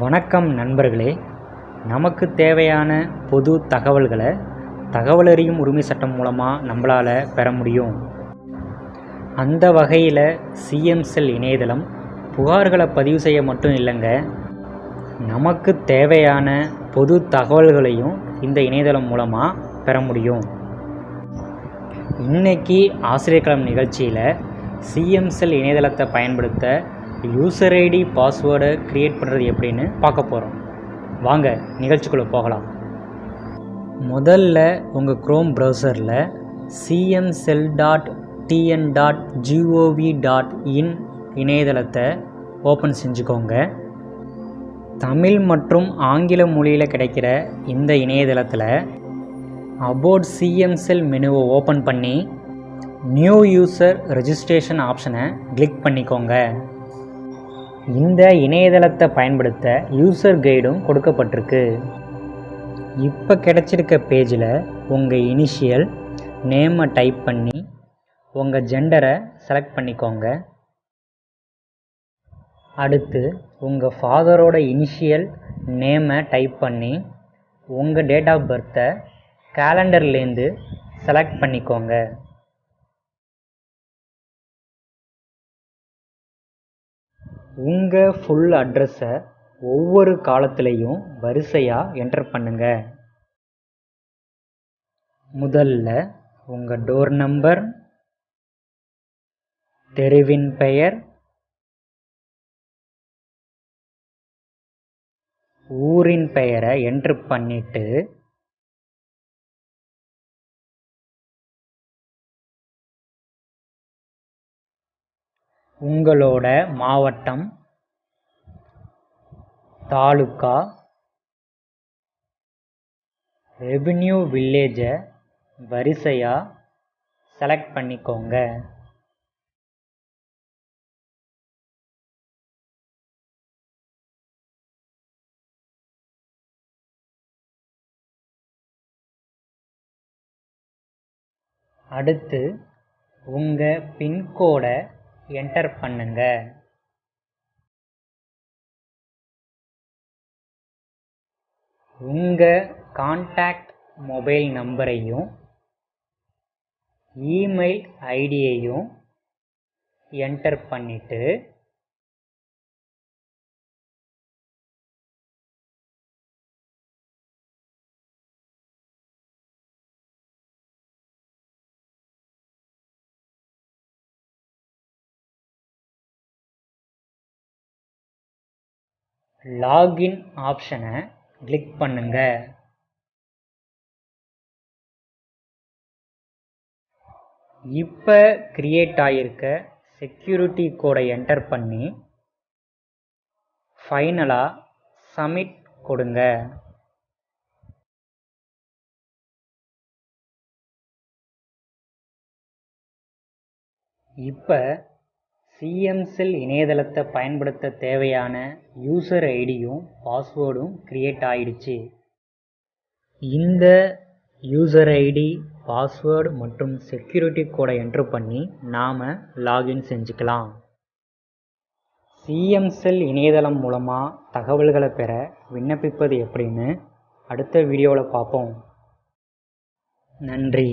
வணக்கம் நண்பர்களே. நமக்கு தேவையான பொது தகவல்களை தகவலறியும் உரிமை சட்டம் மூலமாக நம்மளால் பெற முடியும். அந்த வகையில் சிஎம் செல் இணையதளம் புகார்களை பதிவு செய்ய மட்டும் இல்லைங்க, நமக்கு தேவையான பொது தகவல்களையும் இந்த இணையதளம் மூலமாக பெற முடியும். இன்றைக்கி ஆசிரியர் களம் நிகழ்ச்சியில் சிஎம் செல் இணையதளத்தை பயன்படுத்த யூசர் ஐடி பாஸ்வேர்டை க்ரியேட் பண்ணுறது எப்படின்னு பார்க்க போகிறோம். வாங்க நிகழ்ச்சிக்குள்ளே போகலாம். முதல்ல உங்கள் க்ரோம் ப்ரௌசரில் cmcell.tn.gov.in இணையதளத்தை ஓப்பன் செஞ்சுக்கோங்க. தமிழ் மற்றும் ஆங்கில மொழியில் கிடைக்கிற இந்த இணையதளத்தில் அபவுட் சிஎம் செல் மெனுவை ஓப்பன் பண்ணி நியூ யூசர் ரெஜிஸ்ட்ரேஷன் ஆப்ஷனை கிளிக் பண்ணிக்கோங்க. இந்த இணையதளத்தை பயன்படுத்த யூசர் கைடும் கொடுக்கப்பட்டிருக்கு. இப்போ கிடைச்சிருக்க பேஜில் உங்கள் இனிஷியல் நேமை டைப் பண்ணி உங்கள் ஜெண்டரை செலக்ட் பண்ணிக்கோங்க. அடுத்து உங்கள் ஃபாதரோட இனிஷியல் நேமை டைப் பண்ணி உங்கள் டேட் ஆஃப் பர்த்தை கேலண்டர்லேருந்து செலக்ட் பண்ணிக்கோங்க. உங்கள் ஃபுல் அட்ரஸை ஒவ்வொரு காலத்துலேயும் வரிசையாக என்டர் பண்ணுங்க. முதல்ல உங்கள் டோர் நம்பர், தெருவின் பெயர், ஊரின் பெயரை என்டர் பண்ணிட்டு உங்களோட மாவட்டம், தாலுக்கா, ரெவென்யூ வில்லேஜை வரிசையாக செலக்ட் பண்ணிக்கோங்க. அடுத்து உங்கள் பின்கோடை என்டர் பண்ணுங்க. உங்கள் கான்டாக்ட் மொபைல் நம்பரையும் இமெயில் ஐடியையும் என்டர் பண்ணிட்டு லாகின் ஆப்ஷனை கிளிக் பண்ணுங்க. இப்போ கிரியேட் ஆகியிருக்க செக்யூரிட்டி கோடை என்டர் பண்ணி ஃபைனலாக சப்மிட் கொடுங்க. இப்போ சிஎம் செல் இணையதளத்தை பயன்படுத்த தேவையான யூசர் ஐடியும் பாஸ்வேர்டும் க்ரியேட் ஆகிடுச்சு. இந்த யூசர் ஐடி, பாஸ்வேர்டு மற்றும் செக்யூரிட்டி கோடை என்ட்ரு பண்ணி நாம் லாகின் செஞ்சுக்கலாம். சிஎம் செல் இணையதளம் மூலமாக தகவல்களை பெற விண்ணப்பிப்பது எப்படின்னு அடுத்த வீடியோவில் பார்ப்போம். நன்றி.